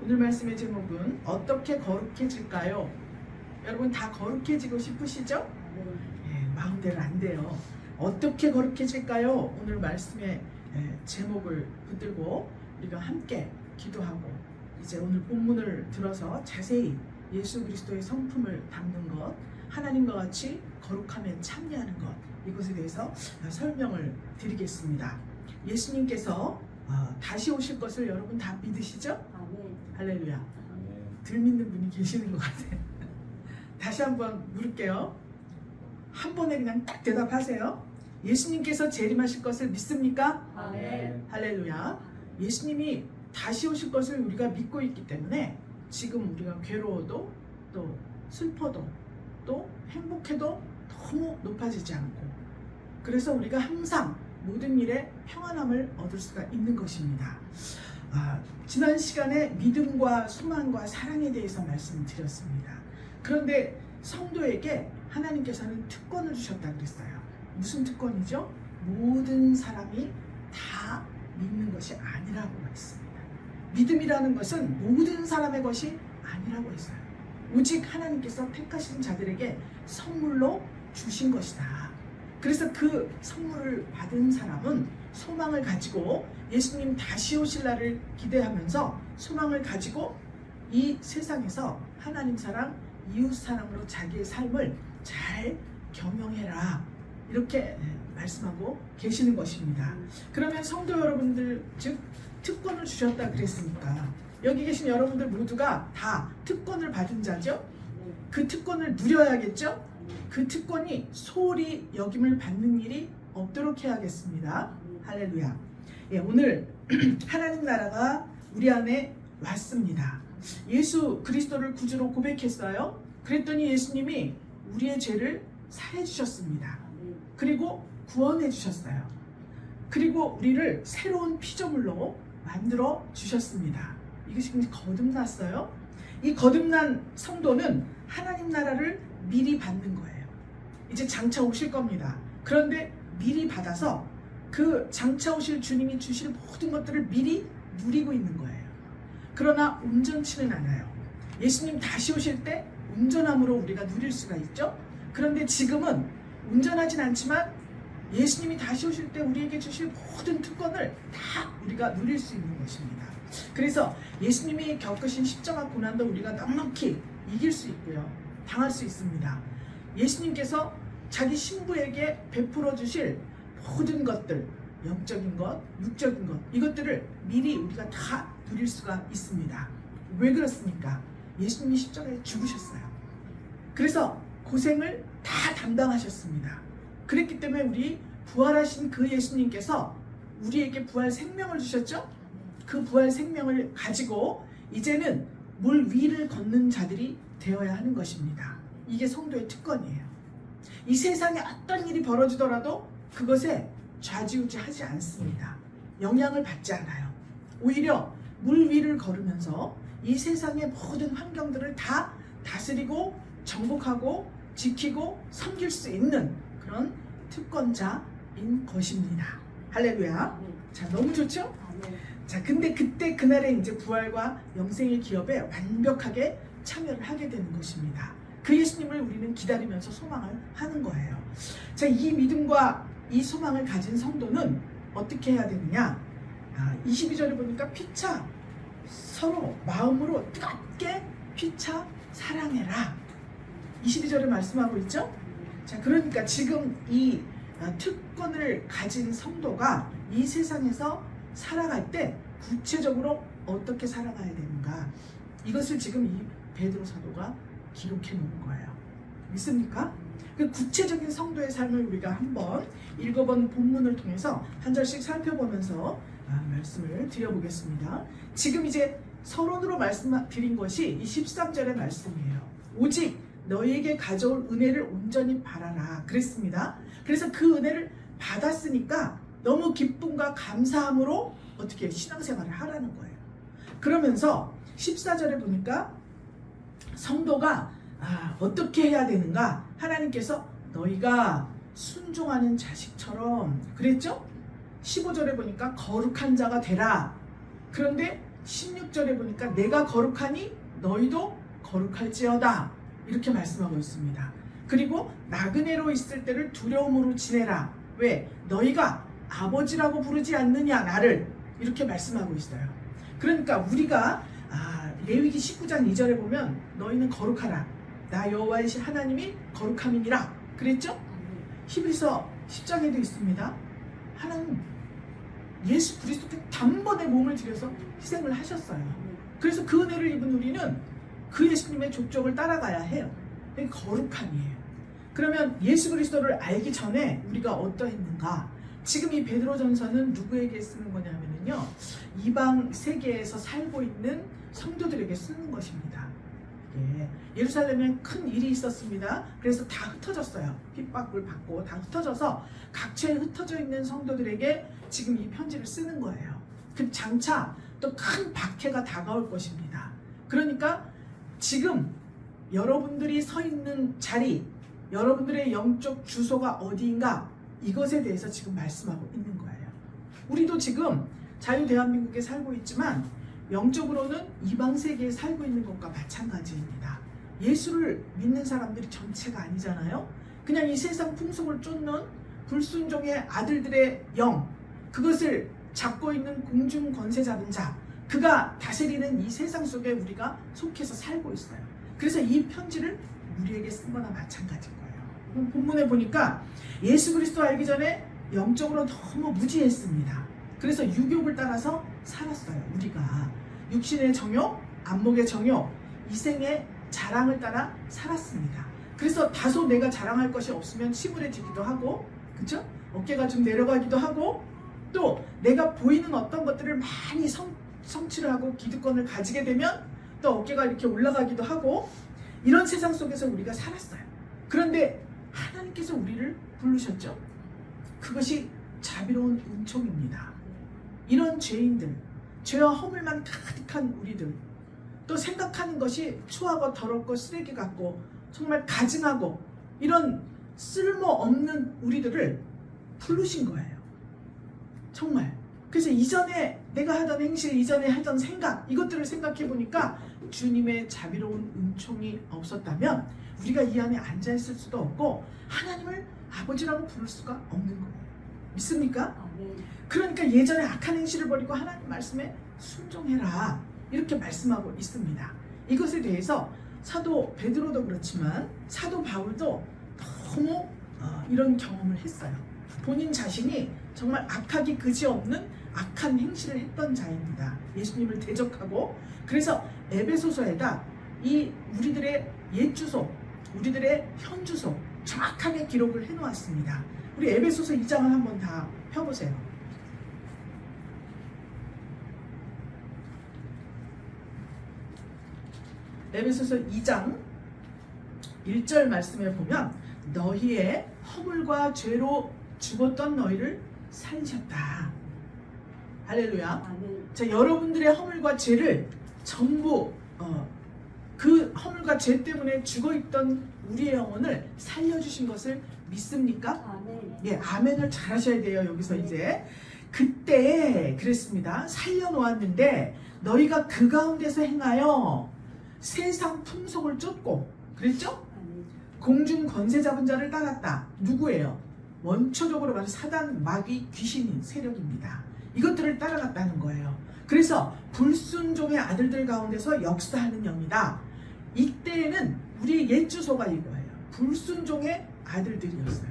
오늘 말씀의 제목은 어떻게 거룩해질까요? 여러분 다 거룩해지고 싶으시죠? 마음대로 안 돼요. 어떻게 거룩해질까요? 오늘 말씀의 제목을 붙들고 우리가 함께 기도하고 이제 오늘 본문을 들어서 자세히 예수 그리스도의 성품을 담는 것, 하나님과 같이 거룩함에 참여하는 것, 이것에 대해서 설명을 드리겠습니다. 예수님께서 다시 오실 것을 여러분 다 믿으시죠? 아멘. 할렐루야. 덜 믿는 분이 계시는 것 같아요. 다시 한번 물을게요. 한 번에 그냥 딱 대답하세요. 예수님께서 재림하실 것을 믿습니까? 아멘. 할렐루야. 예수님이 다시 오실 것을 우리가 믿고 있기 때문에 지금 우리가 괴로워도 또 슬퍼도 또 행복해도 너무 높아지지 않고, 그래서 우리가 항상 모든 일에 평안함을 얻을 수가 있는 것입니다. 지난 시간에 믿음과 소망과 사랑에 대해서 말씀드렸습니다. 그런데 성도에게 하나님께서는 특권을 주셨다 그랬어요. 무슨 특권이죠? 모든 사람이 다 믿는 것이 아니라고 했습니다. 믿음이라는 것은 모든 사람의 것이 아니라고 했어요. 오직 하나님께서 택하신 자들에게 선물로 주신 것이다. 그래서 그 선물을 받은 사람은 소망을 가지고 예수님 다시 오실 날을 기대하면서 소망을 가지고 이 세상에서 하나님 사랑, 이웃 사랑으로 자기의 삶을 잘 경영해라, 이렇게 말씀하고 계시는 것입니다. 그러면 성도 여러분들, 즉 특권을 주셨다 그랬으니까 여기 계신 여러분들 모두가 다 특권을 받은 자죠? 그 특권을 누려야겠죠? 그 특권이 소홀히 여김을 받는 일이 없도록 해야겠습니다. 할렐루야. 오늘 하나님 나라가 우리 안에 왔습니다. 예수 그리스도를 구주로 고백했어요. 그랬더니 예수님이 우리의 죄를 사해 주셨습니다. 그리고 구원해 주셨어요. 그리고 우리를 새로운 피조물로 만들어 주셨습니다. 이것이 굉장히 거듭났어요. 이 거듭난 성도는 하나님 나라를 미리 받는 거예요. 이제 장차 오실 겁니다. 그런데 미리 받아서 그 장차 오실 주님이 주실 모든 것들을 미리 누리고 있는 거예요. 그러나 온전치는 않아요. 예수님 다시 오실 때 온전함으로 우리가 누릴 수가 있죠. 그런데 지금은 온전하진 않지만 예수님이 다시 오실 때 우리에게 주실 모든 특권을 다 우리가 누릴 수 있는 것입니다. 그래서 예수님이 겪으신 십자가 고난도 우리가 넉넉히 이길 수 있고요, 당할 수 있습니다. 예수님께서 자기 신부에게 베풀어 주실 모든 것들, 영적인 것, 육적인 것, 이것들을 미리 우리가 다 누릴 수가 있습니다. 왜 그렇습니까? 예수님이 십자가에 죽으셨어요. 그래서 고생을 다 담당하셨습니다. 그랬기 때문에 우리 부활하신 그 예수님께서 우리에게 부활 생명을 주셨죠? 그 부활 생명을 가지고 이제는 물 위를 걷는 자들이 되어야 하는 것입니다. 이게 성도의 특권이에요. 이 세상에 어떤 일이 벌어지더라도 그것에 좌지우지하지 않습니다. 영향을 받지 않아요. 오히려 물 위를 걸으면서 이 세상의 모든 환경들을 다 다스리고 정복하고 지키고 섬길 수 있는 그런 특권자인 것입니다. 할렐루야. 자, 너무 좋죠? 자, 근데 그때 그날에 이제 부활과 영생의 기업에 완벽하게 참여를 하게 되는 것입니다. 그 예수님을 우리는 기다리면서 소망을 하는 거예요. 자, 이 믿음과 이 소망을 가진 성도는 어떻게 해야 되느냐? 22절에 보니까 피차 서로 마음으로 뜨겁게 피차 사랑해라, 22절에 말씀하고 있죠? 자, 그러니까 지금 이 특권을 가진 성도가 이 세상에서 살아갈 때 구체적으로 어떻게 살아가야 되는가, 이것을 지금 이 베드로 사도가 기록해 놓은 거예요. 믿습니까? 그 구체적인 성도의 삶을 우리가 한번 읽어본 본문을 통해서 한 절씩 살펴보면서 말씀을 드려보겠습니다. 지금 이제 서론으로 말씀드린 것이 이 13절의 말씀이에요. 오직 너희에게 가져올 은혜를 온전히 바라라 그랬습니다. 그래서 그 은혜를 받았으니까 너무 기쁨과 감사함으로 어떻게 신앙생활을 하라는 거예요. 그러면서 14절에 보니까 성도가 어떻게 해야 되는가, 하나님께서 너희가 순종하는 자식처럼 그랬죠? 15절에 보니까 거룩한 자가 되라. 그런데 16절에 보니까 내가 거룩하니 너희도 거룩할지어다 이렇게 말씀하고 있습니다. 그리고 나그네로 있을 때를 두려움으로 지내라. 왜? 너희가 아버지라고 부르지 않느냐 나를 이렇게 말씀하고 있어요. 그러니까 우리가 레위기 19장 2절에 보면 너희는 거룩하라. 나 여호와의 하나님이 거룩함이니라 그랬죠? 히브리서 10장에도 있습니다. 하나님 예수 그리스도께 단번에 몸을 들여서 희생을 하셨어요. 그래서 그 은혜를 입은 우리는 그 예수님의 족적을 따라가야 해요. 그게 거룩함이에요. 그러면 예수 그리스도를 알기 전에 우리가 어떠했는가? 지금 이 베드로전서는 누구에게 쓰는 거냐면요, 이방 세계에서 살고 있는 성도들에게 쓰는 것입니다. 예, 예루살렘에 큰 일이 있었습니다. 그래서 다 흩어졌어요. 핍박을 받고 다 흩어져서 각처에 흩어져 있는 성도들에게 지금 이 편지를 쓰는 거예요. 그 장차 또 큰 박해가 다가올 것입니다. 그러니까 지금 여러분들이 서 있는 자리, 여러분들의 영적 주소가 어디인가, 이것에 대해서 지금 말씀하고 있는 거예요. 우리도 지금 자유 대한민국에 살고 있지만 영적으로는 이방 세계에 살고 있는 것과 마찬가지입니다. 예수를 믿는 사람들이 전체가 아니잖아요. 그냥 이 세상 풍속을 쫓는 불순종의 아들들의 영, 그것을 잡고 있는 공중 권세 잡은 자, 그가 다스리는 이 세상 속에 우리가 속해서 살고 있어요. 그래서 이 편지를 우리에게 쓴 거나 마찬가지인 거예요. 본문에 보니까 예수 그리스도 알기 전에 영적으로 너무 무지했습니다. 그래서 유욕을 따라서 살았어요. 우리가 육신의 정욕, 안목의 정욕, 이생의 자랑을 따라 살았습니다. 그래서 다소 내가 자랑할 것이 없으면 침울해지기도 하고, 그죠? 어깨가 좀 내려가기도 하고, 또 내가 보이는 어떤 것들을 많이 성취를 하고 기득권을 가지게 되면 또 어깨가 이렇게 올라가기도 하고, 이런 세상 속에서 우리가 살았어요. 그런데 하나님께서 우리를 부르셨죠. 그것이 자비로운 은총입니다. 이런 죄인들, 죄와 허물만 가득한 우리들, 또 생각하는 것이 추하고 더럽고 쓰레기 같고 정말 가증하고 이런 쓸모없는 우리들을 부르신 거예요. 정말. 그래서 이전에 내가 하던 행실, 이전에 하던 생각, 이것들을 생각해 보니까 주님의 자비로운 은총이 없었다면 우리가 이 안에 앉아있을 수도 없고 하나님을 아버지라고 부를 수가 없는 거예요. 믿습니까? 그러니까 예전에 악한 행실을 버리고 하나님 말씀에 순종해라, 이렇게 말씀하고 있습니다. 이것에 대해서 사도 베드로도 그렇지만 사도 바울도 너무 이런 경험을 했어요. 본인 자신이 정말 악하기 그지없는 악한 행실을 했던 자입니다. 예수님을 대적하고. 그래서 에베소서에다 이 우리들의 옛 주소, 우리들의 현 주소 정확하게 기록을 해놓았습니다. 우리 에베소서 2장을 한번 다 펴보세요. 에베소서 2장 1절 말씀에 보면 너희의 허물과 죄로 죽었던 너희를 살리셨다. 할렐루야. 자, 여러분들의 허물과 죄를 전부 그 허물과 죄 때문에 죽어있던 우리의 영혼을 살려주신 것을 믿습니까? 아멘. 예, 아멘을 잘 하셔야 돼요. 여기서 이제 그때 그랬습니다. 살려놓았는데 너희가 그 가운데서 행하여 세상 풍속을 쫓고, 그랬죠? 공중 권세 잡은 자를 따랐다. 누구예요? 원초적으로 말해 사단, 마귀, 귀신인 세력입니다. 이것들을 따라갔다는 거예요. 그래서 불순종의 아들들 가운데서 역사하는 영이다. 이때에는 우리의 옛 주소가 이거예요. 불순종의 아들들이었어요.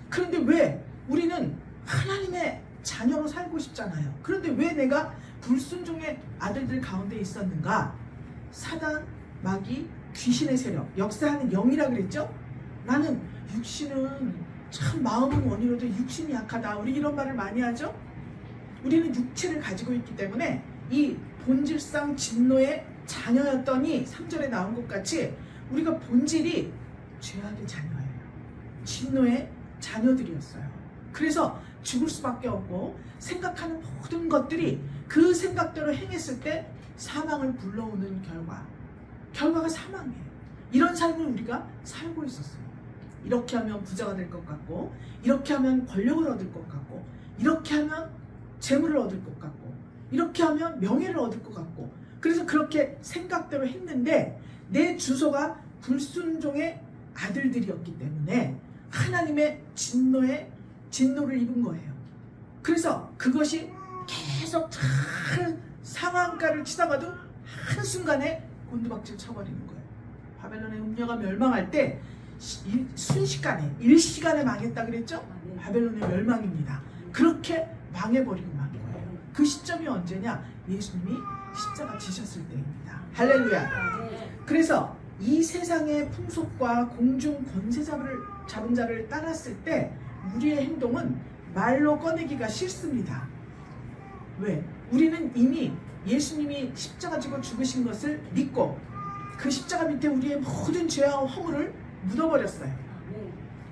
그런데 왜 우리는 하나님의 자녀로 살고 싶잖아요. 그런데 왜 내가 불순종의 아들들 가운데 있었는가? 사단, 마귀, 귀신의 세력, 역사하는 영이라 그랬죠? 나는 육신은 참 마음은 원이로도 육신이 약하다. 우리 이런 말을 많이 하죠? 우리는 육체를 가지고 있기 때문에 이 본질상 진노의 자녀였더니 3절에 나온 것 같이 우리가 본질이 죄악의 자녀예요. 진노의 자녀들이었어요. 그래서 죽을 수밖에 없고 생각하는 모든 것들이 그 생각대로 행했을 때 사망을 불러오는 결과가 사망이에요. 이런 삶을 우리가 살고 있었어요. 이렇게 하면 부자가 될 것 같고, 이렇게 하면 권력을 얻을 것 같고, 이렇게 하면 재물을 얻을 것 같고, 이렇게 하면 명예를 얻을 것 같고, 그래서 그렇게 생각대로 했는데 내 주소가 불순종의 아들들이었기 때문에 하나님의 진노를 입은 거예요. 그래서 그것이 계속 잘 상한가를 치다가도 한순간에 곤두박질 쳐버리는 거예요. 바벨론의 음녀가 멸망할 때 순식간에 일시간에 망했다 그랬죠? 바벨론의 멸망입니다. 그렇게 망해버리고 만 거예요. 그 시점이 언제냐? 예수님이 십자가 지셨을 때입니다. 할렐루야. 그래서 이 세상의 풍속과 공중 권세 잡은 자를 따랐을 때 우리의 행동은 말로 꺼내기가 싫습니다. 왜? 우리는 이미 예수님이 십자가 지고 죽으신 것을 믿고 그 십자가 밑에 우리의 모든 죄와 허물을 묻어버렸어요.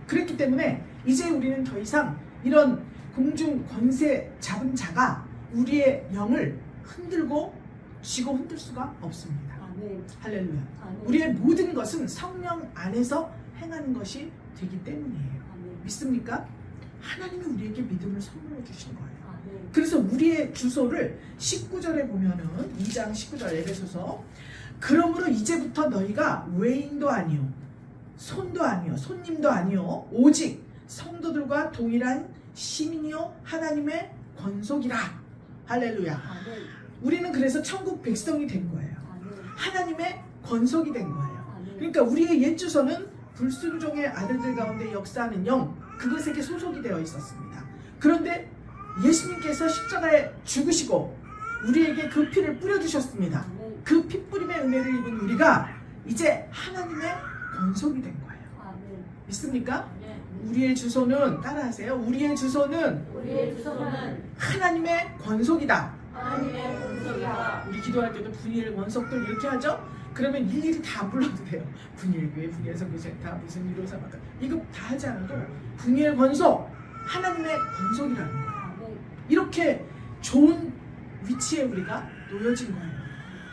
그랬기 때문에 이제 우리는 더 이상 이런 공중 권세 잡은 자가 우리의 영을 흔들고 쥐고 흔들 수가 없습니다. 할렐루야. 우리의 모든 것은 성령 안에서 행하는 것이 되기 때문이에요. 믿습니까? 하나님이 우리에게 믿음을 선물해 주신 거예요. 그래서 우리의 주소를 19절에 보면은 2장 19절 에베소서, 그러므로 이제부터 너희가 외인도 아니요 손도 아니요 손님도 아니요 오직 성도들과 동일한 시민이요 하나님의 권속이라. 할렐루야. 우리는 그래서 천국 백성이 된 거예요. 하나님의 권속이 된 거예요. 그러니까 우리의 옛 주소는 불순종의 아들들 가운데 역사하는 영, 그것에게 소속이 되어 있었습니다. 그런데 예수님께서 십자가에 죽으시고 우리에게 그 피를 뿌려주셨습니다. 그 피뿌림의 은혜를 입은 우리가 이제 하나님의 권속이 된 거예요. 믿습니까? 우리의 주소는, 따라하세요. 우리의 주소는 하나님의 권속이다. 우리 기도할 때도 분일 원석들 이렇게 하죠? 그러면 일일이 다 안 불러도 돼요. 분일교회, 분일선교센터, 무슨 153 이거 다 하지 않아도 분일 권속, 하나님의 권속이라는 거예요. 이렇게 좋은 위치에 우리가 놓여진 거예요.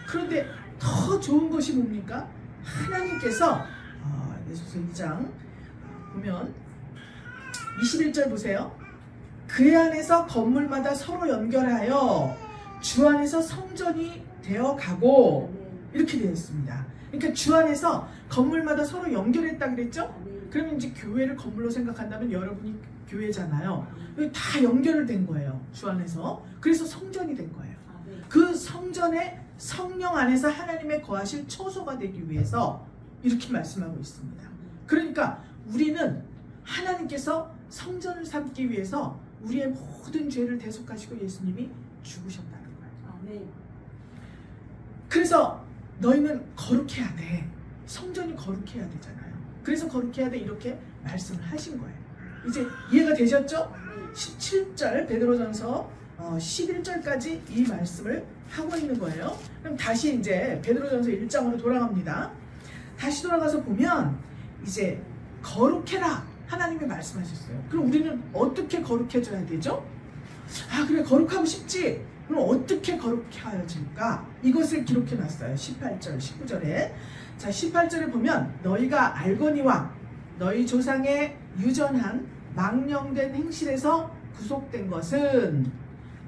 그런데 더 좋은 것이 뭡니까? 하나님께서 에베소서 2장 보면 21절 보세요. 그 안에서 건물마다 서로 연결하여 주 안에서 성전이 되어가고, 이렇게 되어 있습니다. 그러니까 주 안에서 건물마다 서로 연결했다 그랬죠? 그러면 이제 교회를 건물로 생각한다면 여러분이 교회잖아요. 다 연결된 거예요. 주 안에서. 그래서 성전이 된 거예요. 그 성전의 성령 안에서 하나님의 거하실 처소가 되기 위해서 이렇게 말씀하고 있습니다. 그러니까 우리는 하나님께서 성전을 삼기 위해서 우리의 모든 죄를 대속하시고 예수님이 죽으셨다는 거예요. 그래서 너희는 거룩해야 돼. 성전이 거룩해야 되잖아요. 그래서 거룩해야 돼, 이렇게 말씀을 하신 거예요. 이제 이해가 되셨죠? 17절 베드로전서 11절까지 이 말씀을 하고 있는 거예요. 그럼 다시 이제 베드로전서 1장으로 돌아갑니다. 다시 돌아가서 보면 이제 거룩해라 하나님이 말씀하셨어요. 그럼 우리는 어떻게 거룩해져야 되죠? 아, 그래, 거룩하고 싶지? 그럼 어떻게 거룩해질까? 이것을 기록해 놨어요. 18절, 19절에. 자, 18절에 보면 너희가 알거니와 너희 조상의 유전한 망령된 행실에서 구속된 것은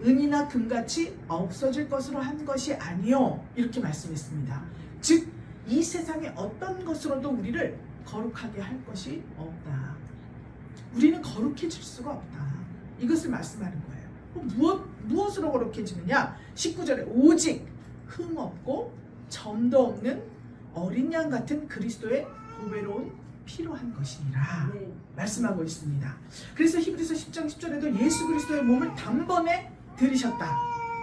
은이나 금같이 없어질 것으로 한 것이 아니요, 이렇게 말씀했습니다. 즉, 이 세상의 어떤 것으로도 우리를 거룩하게 할 것이 없다. 우리는 거룩해질 수가 없다. 이것을 말씀하는 거예요. 무엇으로 거룩해지느냐? 19절에 오직 흠없고 점도 없는 어린 양 같은 그리스도의 보배로운 피로 한 것이니라. 말씀하고 있습니다. 그래서 히브리서 10장 10절에도 예수 그리스도의 몸을 단번에 들이셨다,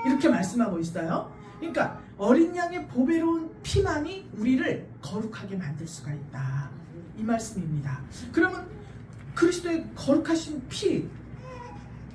이렇게 말씀하고 있어요. 그러니까 어린 양의 보배로운 피만이 우리를 거룩하게 만들 수가 있다, 이 말씀입니다. 그러면 그리스도의 거룩하신 피,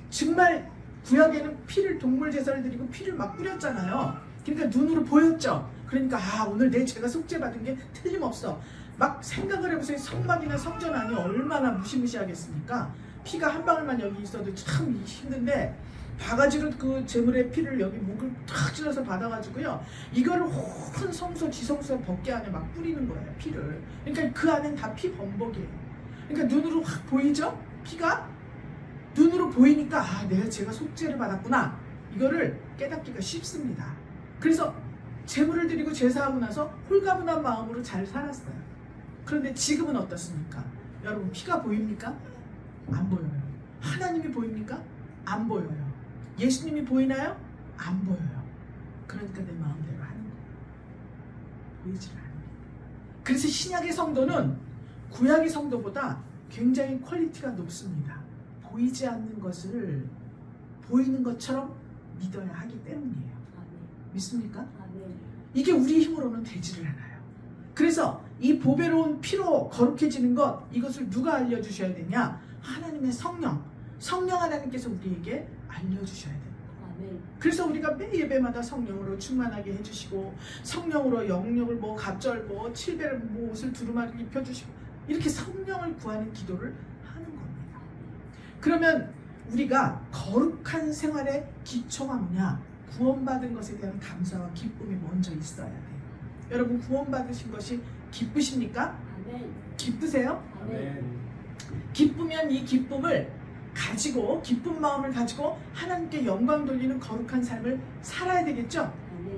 정말 구약에는 피를, 동물 제사를 드리고 피를 막 뿌렸잖아요. 그러니까 눈으로 보였죠. 그러니까 오늘 내 죄가 속죄받은 게 틀림없어. 막 생각을 해보세요. 성막이나 성전 안이 얼마나 무시무시하겠습니까? 피가 한 방울만 여기 있어도 참 힘든데 바가지로 그 제물의 피를 여기 목을 탁 찔러서 받아가지고요, 이거를 온 성소 지성소 법궤 안에 막 뿌리는 거예요, 피를. 그러니까 그 안엔 다 피 범벅이에요. 그러니까 눈으로 확 보이죠? 피가 눈으로 보이니까 내가 제가 속죄를 받았구나, 이거를 깨닫기가 쉽습니다. 그래서 제물을 드리고 제사하고 나서 홀가분한 마음으로 잘 살았어요. 그런데 지금은 어떻습니까? 여러분, 피가 보입니까? 안 보여요. 하나님이 보입니까? 안 보여요. 예수님이 보이나요? 안 보여요. 그러니까 내 마음대로 하는 거예요. 보이질 않아요. 그래서 신약의 성도는 구약의 성도보다 굉장히 퀄리티가 높습니다. 보이지 않는 것을 보이는 것처럼 믿어야 하기 때문이에요. 믿습니까? 이게 우리 힘으로는 되지를 않아요. 그래서 이 보배로운 피로 거룩해지는 것, 이것을 누가 알려주셔야 되냐? 하나님의 성령 하나님께서 우리에게 알려주셔야 돼요. 그래서 우리가 매 예배마다 성령으로 충만하게 해주시고, 성령으로 영역을 갑절 7배를 옷을 두루마리 입혀주시고, 이렇게 성령을 구하는 기도를 하는 겁니다. 그러면 우리가 거룩한 생활의 기초가 뭐냐? 구원받은 것에 대한 감사와 기쁨이 먼저 있어야 돼요. 여러분, 구원받으신 것이 기쁘십니까? 기쁘세요? 기쁘면 이 기쁨을 가지고, 기쁜 마음을 가지고 하나님께 영광 돌리는 거룩한 삶을 살아야 되겠죠?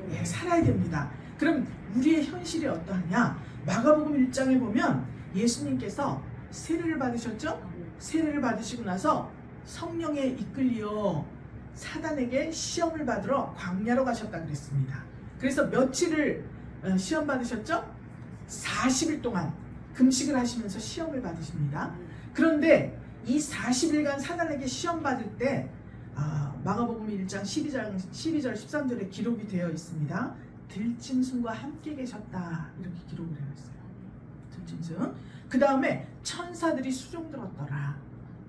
예, 살아야 됩니다. 그럼 우리의 현실이 어떠하냐? 마가복음 1장에 보면 예수님께서 세례를 받으셨죠? 세례를 받으시고 나서 성령에 이끌려 사단에게 시험을 받으러 광야로 가셨다 그랬습니다. 그래서 며칠을 시험 받으셨죠? 40일 동안 금식을 하시면서 시험을 받으십니다. 그런데 이 40일간 사단에게 시험 받을 때 마가복음 1장 12절 13절에 기록이 되어 있습니다. 들짐승과 함께 계셨다, 이렇게 기록을 되어 있어요. 들짐승. 그 다음에 천사들이 수종들었더라,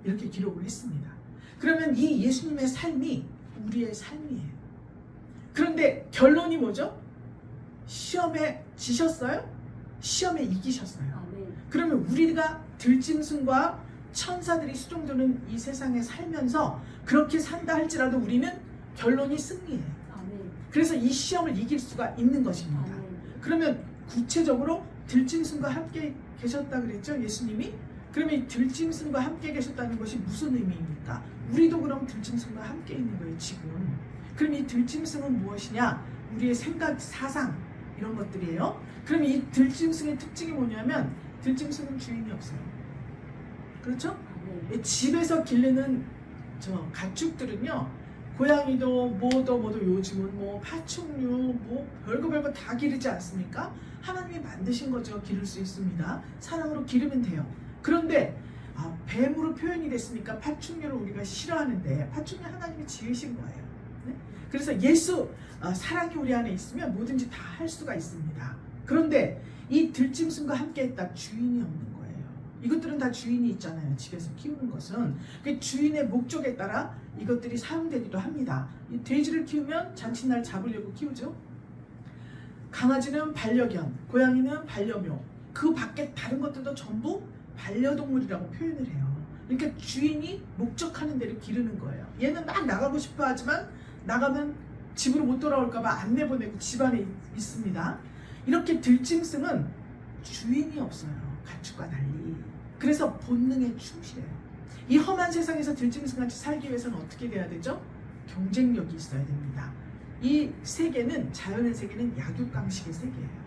이렇게 기록을 했습니다. 그러면 이 예수님의 삶이 우리의 삶이에요. 그런데 결론이 뭐죠? 시험에 지셨어요? 시험에 이기셨어요. 그러면 우리가 들짐승과 천사들이 수종드는 이 세상에 살면서 그렇게 산다 할지라도 우리는 결론이 승리예요. 그래서 이 시험을 이길 수가 있는 것입니다. 그러면 구체적으로 들짐승과 함께 계셨다 그랬죠, 예수님이? 그러면 이 들짐승과 함께 계셨다는 것이 무슨 의미입니까? 우리도 그럼 들짐승과 함께 있는 거예요, 지금. 그럼 이 들짐승은 무엇이냐? 우리의 생각, 사상, 이런 것들이에요. 그럼 이 들짐승의 특징이 뭐냐면, 들짐승은 주인이 없어요. 그렇죠? 집에서 기르는 가축들은요, 고양이도 뭐도 요즘은 파충류 별거 다 기르지 않습니까? 하나님이 만드신 거죠. 기를 수 있습니다. 사랑으로 기르면 돼요. 그런데 뱀으로 표현이 됐으니까 파충류를 우리가 싫어하는데, 파충류 하나님이 지으신 거예요. 네? 그래서 사랑이 우리 안에 있으면 뭐든지 다 할 수가 있습니다. 그런데 이 들짐승과 함께 했다, 주인이 없는 거예요. 이것들은 다 주인이 있잖아요. 집에서 키우는 것은. 그 주인의 목적에 따라 이것들이 사용되기도 합니다. 이 돼지를 키우면 잔칫날 잡으려고 키우죠. 강아지는 반려견, 고양이는 반려묘, 그 밖에 다른 것들도 전부 반려동물이라고 표현을 해요. 그러니까 주인이 목적하는 대로 기르는 거예요. 얘는 막 나가고 싶어 하지만 나가면 집으로 못 돌아올까봐 안 내보내고 집안에 있습니다. 이렇게 들짐승은 주인이 없어요. 가축과 달리. 그래서 본능에 충실해요. 이 험한 세상에서 들짐승같이 살기 위해서는 어떻게 돼야 되죠? 경쟁력이 있어야 됩니다. 이 세계는, 자연의 세계는 약육강식의 세계예요.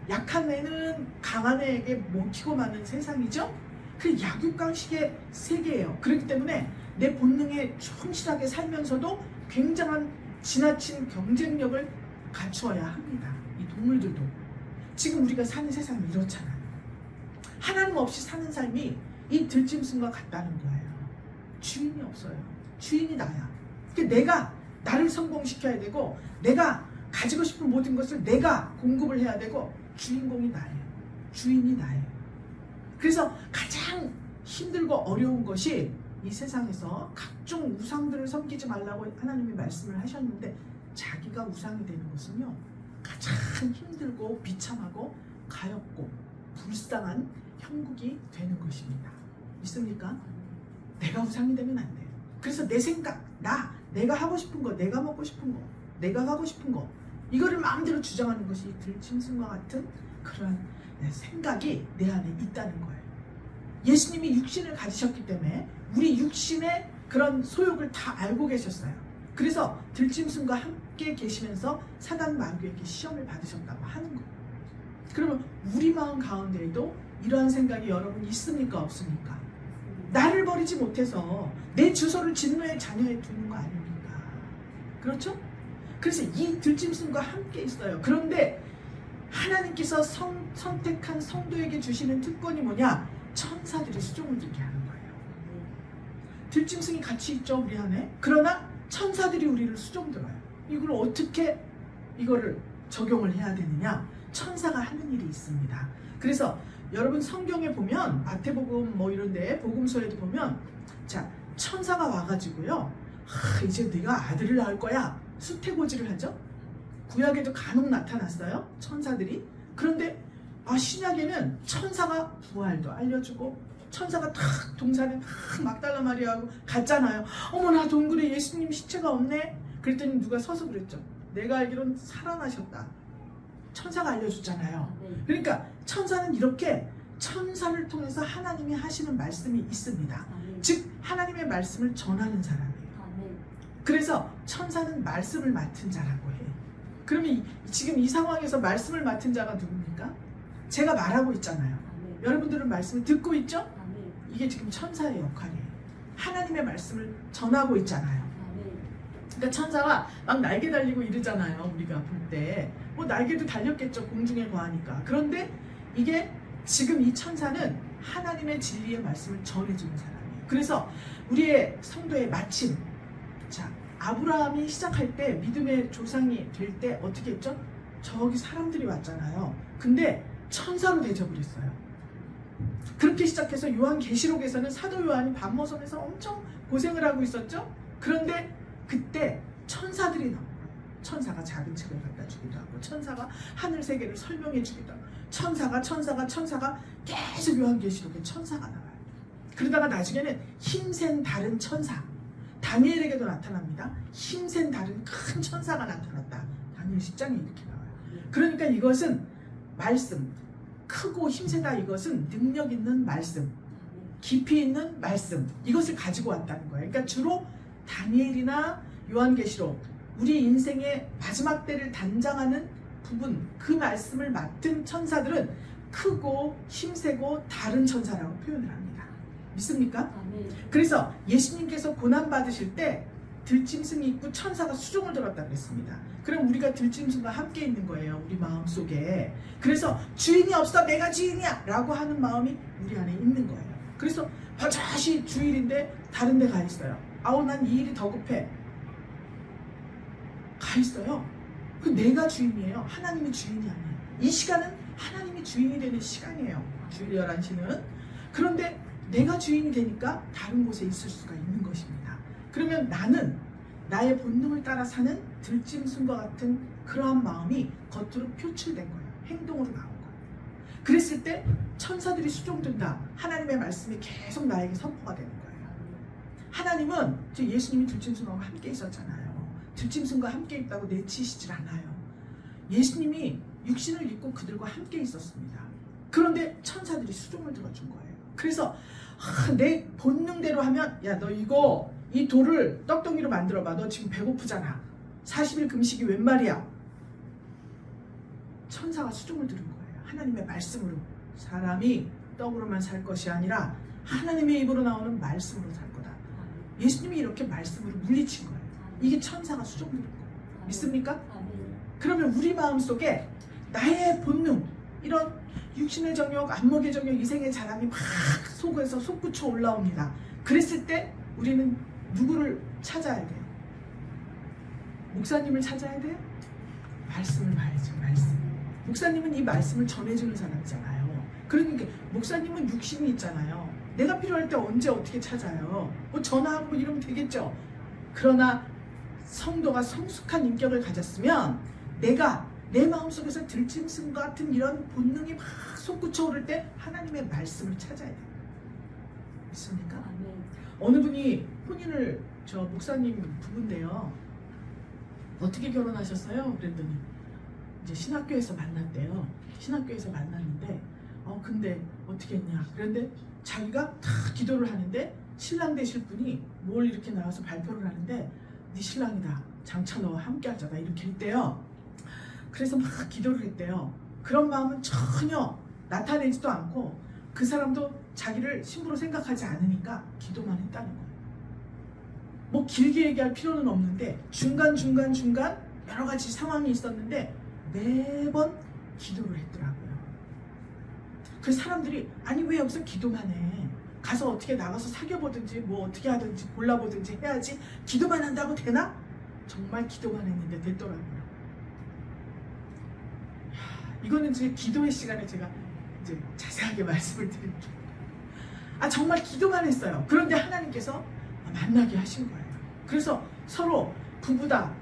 약한 애는 강한 애에게 먹히고 마는 세상이죠? 그 약육강식의 세계예요. 그렇기 때문에 내 본능에 충실하게 살면서도 굉장한 지나친 경쟁력을 갖추어야 합니다. 이 동물들도. 지금 우리가 사는 세상이 이렇잖아요. 하나님 없이 사는 삶이 이 들짐승과 같다는 거예요. 주인이 없어요. 주인이 나야. 내가 나를 성공시켜야 되고, 내가 가지고 싶은 모든 것을 내가 공급을 해야 되고, 주인공이 나예요. 주인이 나예요. 그래서 가장 힘들고 어려운 것이, 이 세상에서 각종 우상들을 섬기지 말라고 하나님이 말씀을 하셨는데, 자기가 우상이 되는 것은요, 가장 힘들고 비참하고 가엾고 불쌍한 형국이 되는 것입니다. 믿습니까? 내가 우상이 되면 안 돼요. 그래서 내 생각, 내가 하고 싶은 거, 내가 먹고 싶은 거, 내가 가고 싶은 거, 이거를 마음대로 주장하는 것이 들짐승과 같은 그런 생각이 내 안에 있다는 거예요. 예수님이 육신을 가지셨기 때문에 우리 육신의 그런 소욕을 다 알고 계셨어요. 그래서 들짐승과 함께 계시면서 사단 마귀에게 시험을 받으셨다고 하는 거예요. 그러면 우리 마음 가운데에도 이러한 생각이 여러분 있습니까? 없습니까? 나를 버리지 못해서 내 주소를 진노의 자녀에 두는 거 아닙니까? 그렇죠? 그래서 이 들짐승과 함께 있어요. 그런데 하나님께서 선택한 성도에게 주시는 특권이 뭐냐? 천사들이 수종을 들게 하는 거예요. 들짐승이 같이 있죠, 우리 안에. 그러나 천사들이 우리를 수종 들어요. 이걸 어떻게 이거를 적용을 해야 되느냐? 천사가 하는 일이 있습니다. 그래서 여러분 성경에 보면 마태복음 뭐 이런데 복음서에도 보면 자 천사가 와가지고요. 이제 네가 아들을 낳을 거야. 수태고지를 하죠. 구약에도 간혹 나타났어요. 천사들이. 그런데 신약에는 천사가 부활도 알려주고 천사가 탁 동산에 탁 막달라 마리아하고 갔잖아요. 어머나 동굴에 예수님 시체가 없네. 그랬더니 누가 서서 그랬죠. 내가 알기로는 살아나셨다. 천사가 알려줬잖아요. 그러니까 천사는 이렇게 천사를 통해서 하나님이 하시는 말씀이 있습니다. 즉 하나님의 말씀을 전하는 사람이에요. 그래서 천사는 말씀을 맡은 자라고 해요. 그러면 지금 이 상황에서 말씀을 맡은 자가 누굽니까? 제가 말하고 있잖아요. 여러분들은 말씀을 듣고 있죠? 이게 지금 천사의 역할이에요. 하나님의 말씀을 전하고 있잖아요. 그러니까 천사가 막 날개 달리고 이러잖아요. 우리가 볼 때 뭐 날개도 달렸겠죠. 공중에 거하니까. 그런데 이게 지금 이 천사는 하나님의 진리의 말씀을 전해주는 사람이에요. 그래서 우리의 성도의 마침, 자 아브라함이 시작할 때 믿음의 조상이 될 때 어떻게 했죠? 저기 사람들이 왔잖아요. 근데 천사로 대접을 했어요. 그렇게 시작해서 요한계시록에서는 사도 요한이 밤모섬에서 엄청 고생을 하고 있었죠. 그런데 그때 천사들이 나와요. 천사가 작은 책을 갖다 주기도 하고 천사가 하늘 세계를 설명해 주기도 하고 천사가 계속 요한계시록에 천사가 나와요. 그러다가 나중에는 힘센 다른 천사 다니엘에게도 나타납니다. 힘센 다른 큰 천사가 나타났다. 다니엘 10장에 이렇게 나와요. 그러니까 이것은 말씀, 크고 힘세다. 이것은 능력 있는 말씀, 깊이 있는 말씀, 이것을 가지고 왔다는 거예요. 그러니까 주로 다니엘이나 요한계시록, 우리 인생의 마지막 때를 단장하는 부분, 그 말씀을 맡은 천사들은 크고 힘세고 다른 천사라고 표현을 합니다. 믿습니까? 그래서 예수님께서 고난 받으실 때 들짐승이 있고 천사가 수종을 들었다고 했습니다. 그럼 우리가 들짐승과 함께 있는 거예요. 우리 마음속에. 그래서 주인이 없어 내가 주인이야 라고 하는 마음이 우리 안에 있는 거예요. 그래서 버젓이 주일인데 다른 데 가 있어요. 난 이 일이 더 급해. 가 있어요. 그 내가 주인이에요. 하나님이 주인이 아니에요. 이 시간은 하나님이 주인이 되는 시간이에요. 주일 11시는. 그런데 내가 주인이 되니까 다른 곳에 있을 수가 있는 것입니다. 그러면 나는 나의 본능을 따라 사는 들짐승과 같은 그러한 마음이 겉으로 표출된 거예요. 행동으로 나온 거예요. 그랬을 때 천사들이 수종된다. 하나님의 말씀이 계속 나에게 선포가 되는 거예요. 하나님은 예수님이 들짐승과 함께 있었잖아요. 들짐승과 함께 있다고 내치시질 않아요. 예수님이 육신을 입고 그들과 함께 있었습니다. 그런데 천사들이 수종을 들어준 거예요. 그래서 내 본능대로 하면 야 너 이거 이 돌을 떡덩이로 만들어봐. 너 지금 배고프잖아. 40일 금식이 웬 말이야. 천사가 수종을 들은 거예요. 하나님의 말씀으로. 사람이 떡으로만 살 것이 아니라 하나님의 입으로 나오는 말씀으로 살 거다. 예수님이 이렇게 말씀으로 물리친 거예요. 이게 천사가 수종을 들은 거예요. 믿습니까? 그러면 우리 마음속에 나의 본능, 이런 육신의 정욕, 안목의 정욕, 이생의 자랑이 막 속에서 솟구쳐 올라옵니다. 그랬을 때 우리는 누구를 찾아야 돼요? 목사님을 찾아야 돼요? 말씀을 봐야죠. 말씀. 목사님은 이 말씀을 전해주는 사람이잖아요. 그러니까 목사님은 육신이 있잖아요. 내가 필요할 때 언제 어떻게 찾아요? 뭐 전화하고 이러면 되겠죠. 그러나 성도가 성숙한 인격을 가졌으면 내가 내 마음속에서 들짐승 같은 이런 본능이 막 솟구쳐 오를 때 하나님의 말씀을 찾아야 돼요. 믿습니까? 어느 분이 혼인을 목사님 부부인데요. 어떻게 결혼하셨어요? 그랬더니 이제 신학교에서 만났대요. 신학교에서 만났는데 근데 어떻게 했냐? 그런데 자기가 다 기도를 하는데 신랑 되실 분이 뭘 이렇게 나와서 발표를 하는데 네 신랑이다. 장차 너와 함께 하자다. 이렇게 했대요. 그래서 막 기도를 했대요. 그런 마음은 전혀 나타내지도 않고 그 사람도 자기를 신부로 생각하지 않으니까 기도만 했다는 거예요. 뭐 길게 얘기할 필요는 없는데 중간 여러 가지 상황이 있었는데 매번 기도를 했더라고요. 그래서 사람들이 아니 왜 여기서 기도만 해? 가서 어떻게 나가서 사귀어보든지 뭐 어떻게 하든지 골라보든지 해야지 기도만 한다고 되나? 정말 기도만 했는데 됐더라고요. 이거는 제 기도의 시간에 제가 이제 자세하게 말씀을 드릴게요. 정말 기도만 했어요. 그런데 하나님께서 만나게 하신 거예요. 그래서 서로 부부다,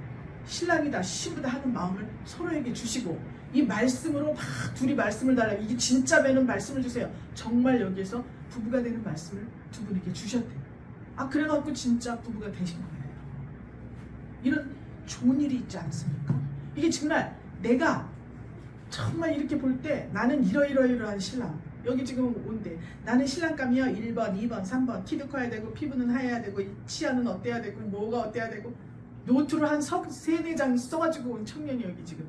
신랑이다, 시부다 하는 마음을 서로에게 주시고 이 말씀으로 막 둘이 말씀을 달라고 이게 진짜 되는 말씀을 주세요. 정말 여기에서 부부가 되는 말씀을 두 분에게 주셨대요. 그래갖고 진짜 부부가 되신 거예요. 이런 좋은 일이 있지 않습니까? 이게 정말 내가 정말 이렇게 볼 때 나는 이러이러한 신랑 여기 지금 온대. 나는 신랑감이요 1번, 2번, 3번 키도 커야 되고 피부는 하얘야 되고 치아는 어때야 되고 뭐가 어때야 되고 노트로 한 3-4장 써가지고 온 청년이 여기 지금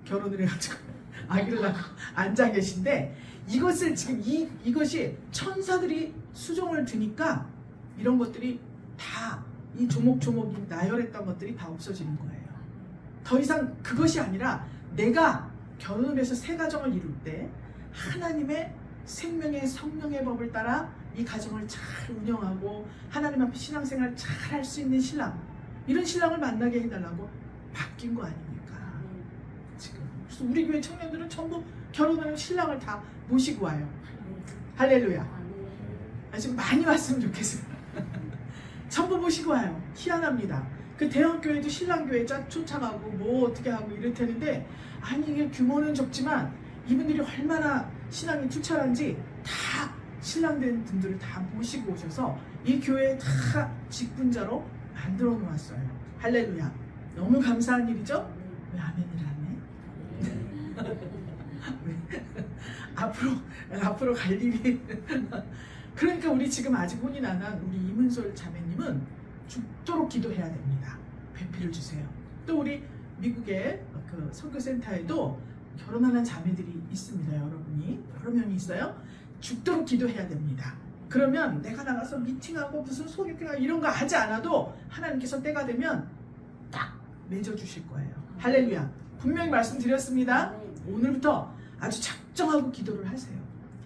결혼을 해가지고 아기를 낳고 앉아 계신데 이것을 지금 이것이 천사들이 수종을 드니까 이런 것들이 다 이 조목조목이 나열했던 것들이 다 없어지는 거예요. 더 이상 그것이 아니라 내가 결혼을 해서 새 가정을 이룰 때 하나님의 생명의 성령의 법을 따라 이 가정을 잘 운영하고 하나님 앞에 신앙생활 잘 할 수 있는 신랑, 이런 신랑을 만나게 해달라고 바뀐 거 아닙니까? 지금 그래서 우리 교회 청년들은 전부 결혼하는 신랑을 다 모시고 와요. 할렐루야. 지금 많이 왔으면 좋겠어요. 전부 모시고 와요. 희한합니다. 그 대형교회도 신랑교회 쫓아가고 뭐 어떻게 하고 이럴 테는데 이게 규모는 적지만 이분들이 얼마나 신앙이 투철한지 다 신랑된 분들을 다 모시고 오셔서 이 교회에 다 직분자로 만들어 놓았어요. 할렐루야. 너무 감사한 일이죠? 왜 아멘을 안 해? 앞으로 갈 일이 그러니까 우리 지금 아직 혼인 안 한 우리 이문솔 자매님은 죽도록 기도해야 됩니다. 배필을 주세요. 또 우리 미국의 그 선교센터에도 결혼하는 자매들이 있습니다. 여러분이 여러 명이 있어요. 죽도록 기도해야 됩니다. 그러면 내가 나가서 미팅하고 무슨 소개팅 이런 거 하지 않아도 하나님께서 때가 되면 딱 맺어주실 거예요. 할렐루야. 분명히 말씀드렸습니다. 오늘부터 아주 작정하고 기도를 하세요.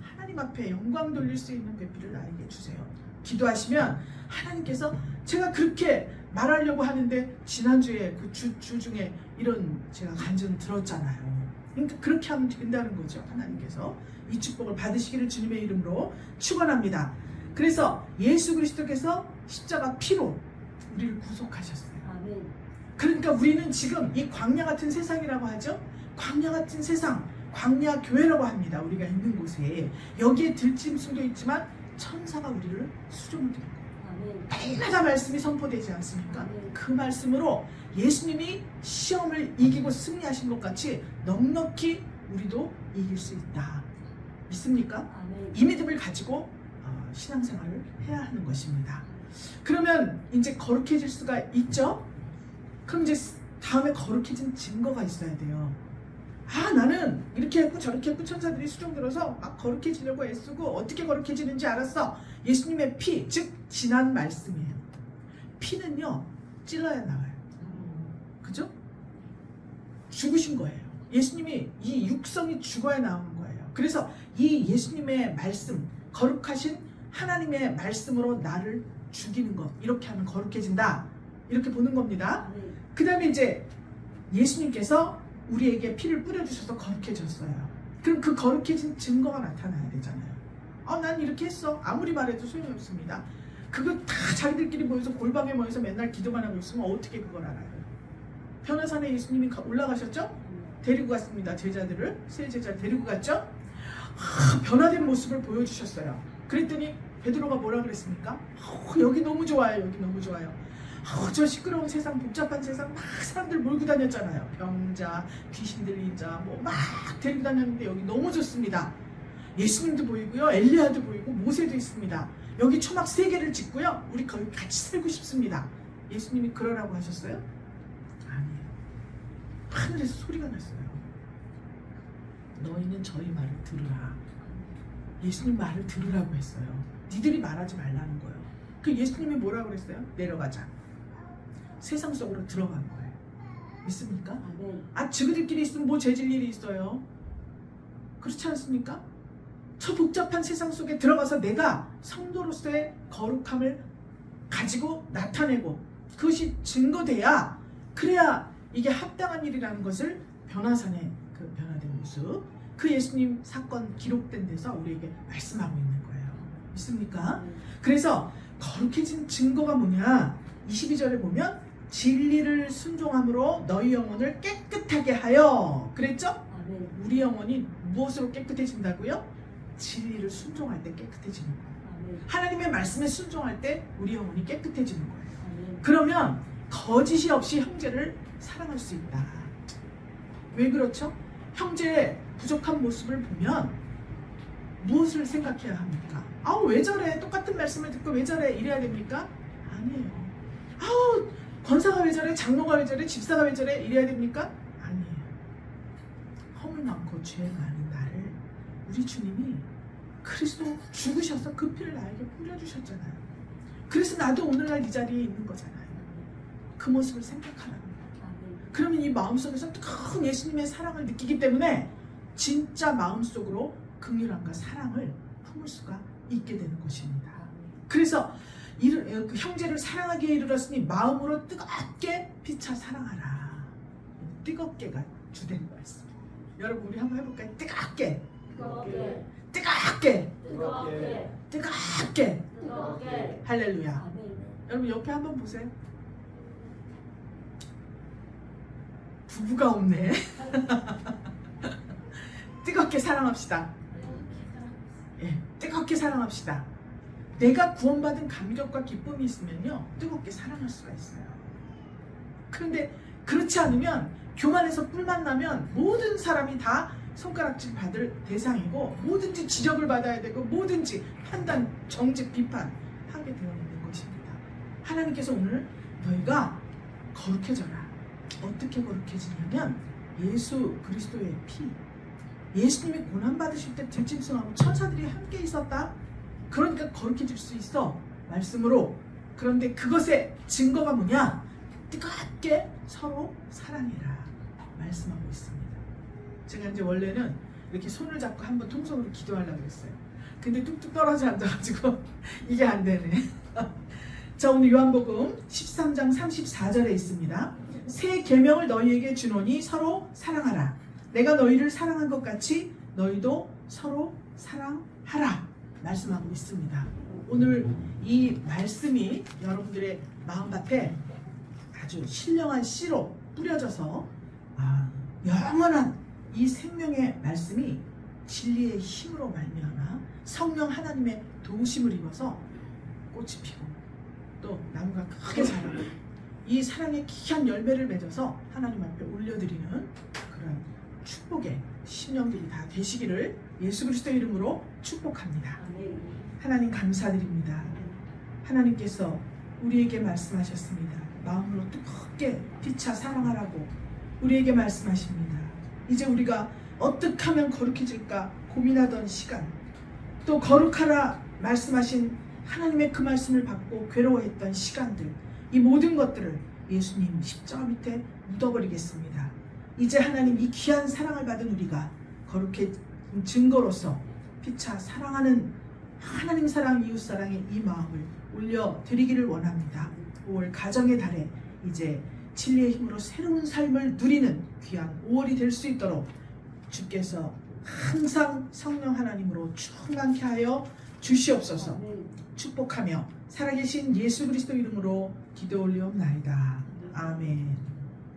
하나님 앞에 영광 돌릴 수 있는 배필을 나에게 주세요. 기도하시면 하나님께서 제가 그렇게 말하려고 하는데 지난주에 그 주 중에 이런 제가 간증을 들었잖아요. 그러니까 그렇게 하면 된다는 거죠. 하나님께서 이 축복을 받으시기를 주님의 이름으로 축원합니다. 그래서 예수 그리스도께서 십자가 피로 우리를 구속하셨어요. 아멘. 그러니까 우리는 지금 이 광야 같은 세상이라고 하죠. 광야 같은 세상, 광야 교회라고 합니다. 우리가 있는 곳에 여기에 들짐승도 있지만 천사가 우리를 수종을 드릴 거예요. 날마다 말씀이 선포되지 않습니까? 아멘. 그 말씀으로 예수님이 시험을 이기고 승리하신 것 같이 넉넉히 우리도 이길 수 있다. 믿습니까? 아멘. 이 믿음을 가지고 신앙생활을 해야 하는 것입니다. 그러면 이제 거룩해질 수가 있죠? 그럼 이제 다음에 거룩해진 증거가 있어야 돼요. 나는 이렇게 했고 저렇게 했고 천사들이 수종 들어서 막 거룩해지려고 애쓰고 어떻게 거룩해지는지 알았어. 예수님의 피, 즉 지난 말씀이에요. 피는요 찔러야 나와요. 그죠? 죽으신 거예요. 예수님이 이 육성이 죽어야 나오는 거예요. 그래서 이 예수님의 말씀, 거룩하신 하나님의 말씀으로 나를 죽이는 것, 이렇게 하면 거룩해진다. 이렇게 보는 겁니다. 그 다음에 이제 예수님께서 우리에게 피를 뿌려주셔서 거룩해졌어요. 그럼 그 거룩해진 증거가 나타나야 되잖아요. 난 이렇게 했어. 아무리 말해도 소용이 없습니다. 그거 다 자기들끼리 모여서 골방에 모여서 맨날 기도만 하고 있으면 어떻게 그걸 알아요? 변화산에 예수님이 올라가셨죠? 데리고 갔습니다. 제자들을, 세 제자를 데리고 갔죠? 변화된 모습을 보여주셨어요. 그랬더니 베드로가 뭐라 그랬습니까? 여기 너무 좋아요. 여기 너무 좋아요. 저 시끄러운 세상, 복잡한 세상 막 사람들 몰고 다녔잖아요. 병자, 귀신 들린 자 뭐 막 데리고 다녔는데 여기 너무 좋습니다. 예수님도 보이고요. 엘리야도 보이고 모세도 있습니다. 여기 초막 3개를 짓고요. 우리 거기 같이 살고 싶습니다. 예수님이 그러라고 하셨어요? 아니에요. 하늘에서 소리가 났어요. 너희는 저희 말을 들으라. 예수님 말을 들으라고 했어요. 니들이 말하지 말라는 거예요. 그 예수님이 뭐라고 그랬어요? 내려가자. 세상 속으로 들어간 거예요. 믿습니까? 아, 지그들끼리 있으면 뭐 죄질 일이 있어요? 그렇지 않습니까? 저 복잡한 세상 속에 들어가서 내가 성도로서의 거룩함을 가지고 나타내고 그것이 증거돼야, 그래야 이게 합당한 일이라는 것을 변화산의 그 변화된 모습, 그 예수님 사건 기록된 데서 우리에게 말씀하고 있는 거예요. 믿습니까? 그래서 거룩해진 증거가 뭐냐? 22절에 보면 진리를 순종함으로 너희 영혼을 깨끗하게 하여 그랬죠? 우리 영혼이 무엇으로 깨끗해진다고요? 진리를 순종할 때 깨끗해지는 거예요. 하나님의 말씀에 순종할 때 우리 영혼이 깨끗해지는 거예요. 그러면 거짓이 없이 형제를 사랑할 수 있다. 왜 그렇죠? 형제의 부족한 모습을 보면 무엇을 생각해야 합니까? 아우, 왜 저래? 똑같은 말씀을 듣고 왜 저래? 이래야 됩니까? 아니에요. 아우, 권사가 왜 저래? 장로가 왜 저래? 집사가 왜 저래? 이래야 됩니까? 아니에요. 허물 많고 죄 많은 나를 우리 주님이 그리스도 죽으셔서 그 피를 나에게 뿌려주셨잖아요. 그래서 나도 오늘날 이 자리에 있는 거잖아요. 그 모습을 생각하라는 거예요. 그러면 이 마음속에서 뜨거운 예수님의 사랑을 느끼기 때문에 진짜 마음속으로 긍휼함과 사랑을 품을 수가 있게 되는 것입니다. 그래서 그 형제를 사랑하기에 이르렀으니 마음으로 뜨겁게 피차 사랑하라. 뜨겁게가 주된 말씀. 여러분, 우리 한번 해볼까요? 뜨겁게, 뜨겁게, 뜨겁게, 뜨겁게, 뜨겁게, 뜨겁게. 할렐루야. 여러분, 옆에 한번 보세요. 부부가 없네. 뜨겁게 사랑합시다. 예, 뜨겁게 사랑합시다. 내가 구원받은 감격과 기쁨이 있으면요, 뜨겁게 사랑할 수가 있어요. 그런데 그렇지 않으면, 교만해서 뿔만 나면 모든 사람이 다 손가락질 받을 대상이고, 뭐든지 지적을 받아야 되고, 뭐든지 판단, 정직, 비판 하게 되어 있는 것입니다. 하나님께서 오늘 너희가 거룩해져라. 어떻게 거룩해지냐면 예수 그리스도의 피, 예수님이 고난받으실 때 들짐승하고 천사들이 함께 있었다. 그러니까 거룩해질 수 있어, 말씀으로. 그런데 그것의 증거가 뭐냐? 뜨겁게 서로 사랑해라 말씀하고 있습니다. 제가 이제 원래는 이렇게 손을 잡고 한번 통성으로 기도하려고 했어요. 근데 뚝뚝 떨어져 앉아가지고 이게 안 되네. 자, 오늘 요한복음 13장 34절에 있습니다. 새 계명을 너희에게 주노니 서로 사랑하라. 내가 너희를 사랑한 것 같이 너희도 서로 사랑하라 말씀하고 있습니다. 오늘 이 말씀이 여러분들의 마음밭에 아주 신령한 씨로 뿌려져서 영원한 이 생명의 말씀이 진리의 힘으로 말미암아 성령 하나님의 도우심을 입어서 꽃이 피고 또 나무가 크게 자라고 이 사랑의 귀한 열매를 맺어서 하나님 앞에 올려드리는 그런 축복의 신령들이 다 되시기를 예수 그리스도의 이름으로 축복합니다. 하나님 감사드립니다. 하나님께서 우리에게 말씀하셨습니다. 마음으로 뜨겁게 피차 사랑하라고 우리에게 말씀하십니다. 이제 우리가 어떻게 하면 거룩해질까 고민하던 시간, 또 거룩하라 말씀하신 하나님의 그 말씀을 받고 괴로워했던 시간들, 이 모든 것들을 예수님 십자가 밑에 묻어버리겠습니다. 이제 하나님 이 귀한 사랑을 받은 우리가 거룩해 증거로서 피차 사랑하는 하나님 사랑, 이웃 사랑의 이 마음을 올려드리기를 원합니다. 5월 가정의 달에 이제 진리의 힘으로 새로운 삶을 누리는 귀한 5월이 될 수 있도록 주께서 항상 성령 하나님으로 충만케 하여 주시옵소서. 축복하며 살아계신 예수 그리스도 이름으로 기도 올리옵나이다. 아멘.